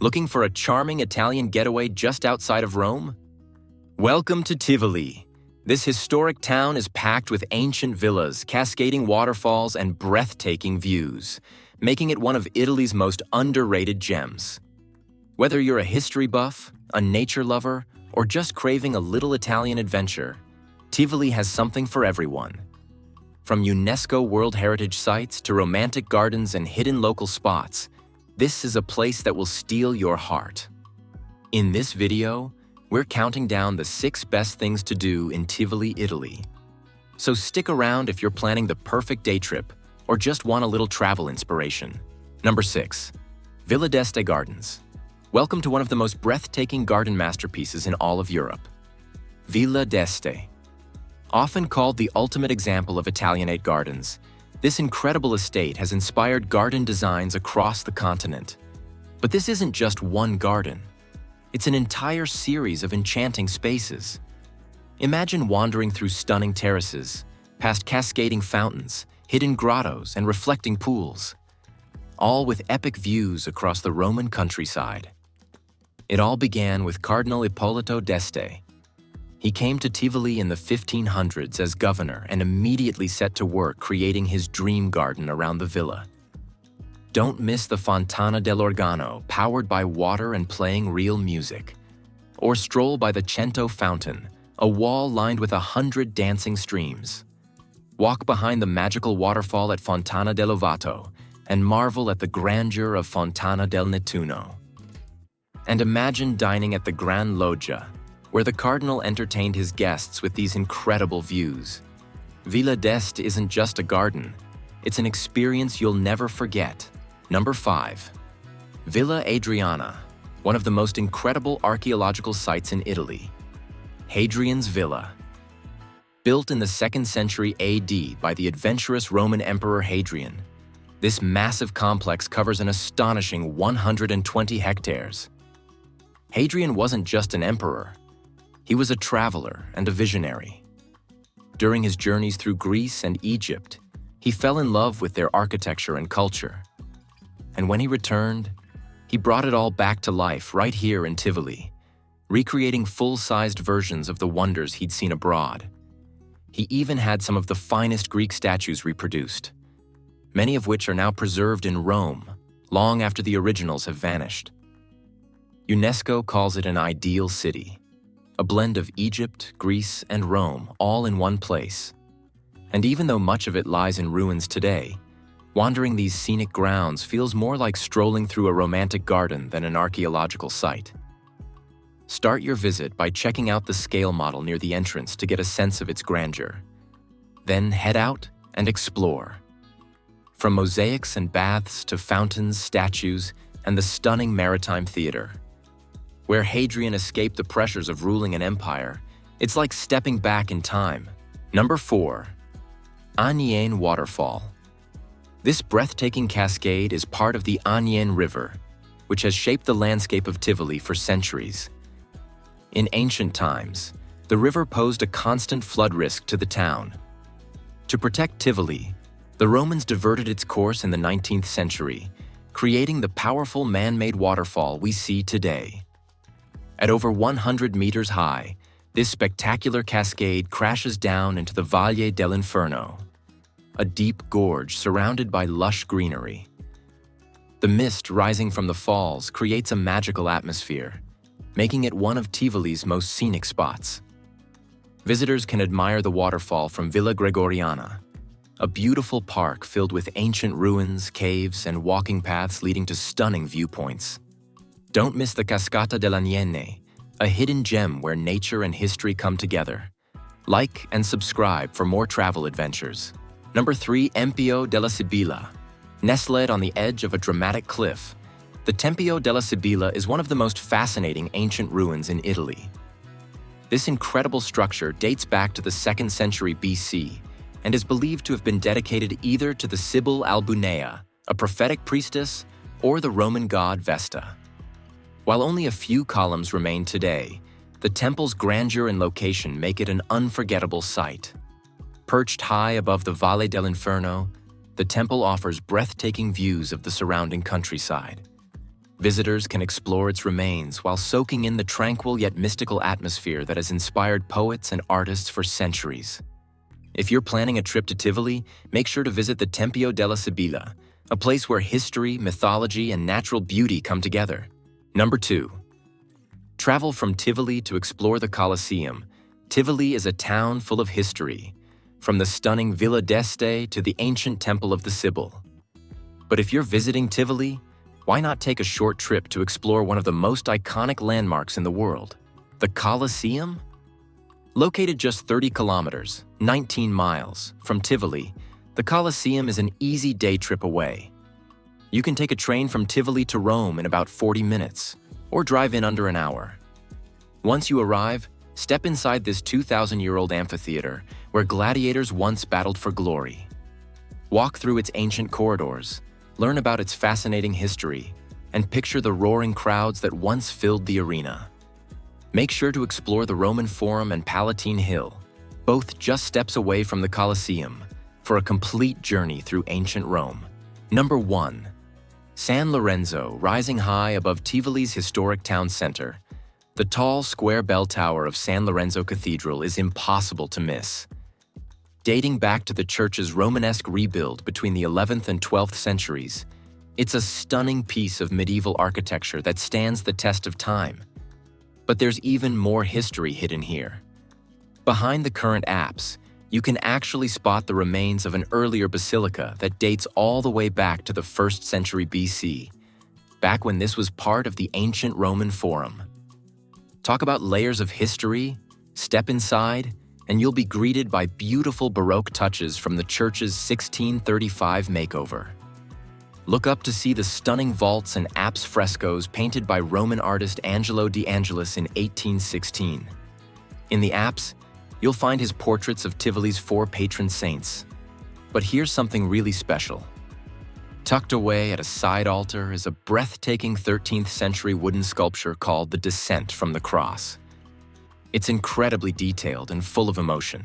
Looking for a charming Italian getaway just outside of Rome? Welcome to Tivoli. This historic town is packed with ancient villas, cascading waterfalls, and breathtaking views, making it one of Italy's most underrated gems. Whether you're a history buff, a nature lover, or just craving a little Italian adventure, Tivoli has something for everyone. From UNESCO World Heritage Sites to romantic gardens and hidden local spots, this is a place that will steal your heart. In this video, we're counting down the 6 best things to do in Tivoli, Italy. So stick around if you're planning the perfect day trip or just want a little travel inspiration. Number 6. Villa d'Este Gardens. Welcome to one of the most breathtaking garden masterpieces in all of Europe. Villa d'Este. Often called the ultimate example of Italianate gardens, this incredible estate has inspired garden designs across the continent. But this isn't just one garden. It's an entire series of enchanting spaces. Imagine wandering through stunning terraces, past cascading fountains, hidden grottos, and reflecting pools, all with epic views across the Roman countryside. It all began with Cardinal Ippolito d'Este. He came to Tivoli in the 1500s as governor and immediately set to work creating his dream garden around the villa. Don't miss the Fontana dell'Organo, powered by water and playing real music. Or stroll by the Cento Fountain, a wall lined with 100 dancing streams. Walk behind the magical waterfall at Fontana dell'Ovato and marvel at the grandeur of Fontana del Nettuno. And imagine dining at the Gran Loggia, where the cardinal entertained his guests with these incredible views. Villa d'Este isn't just a garden, it's an experience you'll never forget. Number 5. Villa Adriana, one of the most incredible archaeological sites in Italy. Hadrian's Villa. Built in the 2nd century AD by the adventurous Roman Emperor Hadrian, this massive complex covers an astonishing 120 hectares. Hadrian wasn't just an emperor. He was a traveler and a visionary. During his journeys through Greece and Egypt, he fell in love with their architecture and culture. And when he returned, he brought it all back to life right here in Tivoli, recreating full-sized versions of the wonders he'd seen abroad. He even had some of the finest Greek statues reproduced, many of which are now preserved in Rome, long after the originals have vanished. UNESCO calls it an ideal city, a blend of Egypt, Greece, and Rome all in one place. And even though much of it lies in ruins today, wandering these scenic grounds feels more like strolling through a romantic garden than an archaeological site. Start your visit by checking out the scale model near the entrance to get a sense of its grandeur. Then head out and explore. From mosaics and baths to fountains, statues, and the stunning maritime theater. Where Hadrian escaped the pressures of ruling an empire, it's like stepping back in time. Number 4. Aniene Waterfall. This breathtaking cascade is part of the Aniene River, which has shaped the landscape of Tivoli for centuries. In ancient times, the river posed a constant flood risk to the town. To protect Tivoli, the Romans diverted its course in the 19th century, creating the powerful man-made waterfall we see today. At over 100 meters high, this spectacular cascade crashes down into the Valle dell'Inferno, a deep gorge surrounded by lush greenery. The mist rising from the falls creates a magical atmosphere, making it one of Tivoli's most scenic spots. Visitors can admire the waterfall from Villa Gregoriana, a beautiful park filled with ancient ruins, caves, and walking paths leading to stunning viewpoints. Don't miss the Cascata dell'Aniene, a hidden gem where nature and history come together. Like and subscribe for more travel adventures. Number 3. Tempio della Sibilla. Nestled on the edge of a dramatic cliff, the Tempio della Sibilla is one of the most fascinating ancient ruins in Italy. This incredible structure dates back to the 2nd century BC and is believed to have been dedicated either to the Sibyl Albunea, a prophetic priestess, or the Roman god Vesta. While only a few columns remain today, the temple's grandeur and location make it an unforgettable sight. Perched high above the Valle dell'Inferno, the temple offers breathtaking views of the surrounding countryside. Visitors can explore its remains while soaking in the tranquil yet mystical atmosphere that has inspired poets and artists for centuries. If you're planning a trip to Tivoli, make sure to visit the Tempio della Sibilla, a place where history, mythology, and natural beauty come together. Number 2. Travel from Tivoli to explore the Colosseum. Tivoli is a town full of history, from the stunning Villa d'Este to the ancient Temple of the Sibyl. But if you're visiting Tivoli, why not take a short trip to explore one of the most iconic landmarks in the world, the Colosseum? Located just 30 kilometers, 19 miles, from Tivoli, the Colosseum is an easy day trip away. You can take a train from Tivoli to Rome in about 40 minutes, or drive in under an hour. Once you arrive, step inside this 2,000-year-old amphitheater where gladiators once battled for glory. Walk through its ancient corridors, learn about its fascinating history, and picture the roaring crowds that once filled the arena. Make sure to explore the Roman Forum and Palatine Hill, both just steps away from the Colosseum, for a complete journey through ancient Rome. Number 1. San Lorenzo, rising high above Tivoli's historic town center. The tall, square bell tower of San Lorenzo Cathedral is impossible to miss. Dating back to the church's Romanesque rebuild between the 11th and 12th centuries, it's a stunning piece of medieval architecture that stands the test of time. But there's even more history hidden here. Behind the current apse, you can actually spot the remains of an earlier basilica that dates all the way back to the 1st century BC, back when this was part of the ancient Roman Forum. Talk about layers of history, step inside, and you'll be greeted by beautiful Baroque touches from the church's 1635 makeover. Look up to see the stunning vaults and apse frescoes painted by Roman artist Angelo de Angelis in 1816. In the apse, you'll find his portraits of Tivoli's 4 patron saints. But here's something really special. Tucked away at a side altar is a breathtaking 13th century wooden sculpture called the Descent from the Cross. It's incredibly detailed and full of emotion.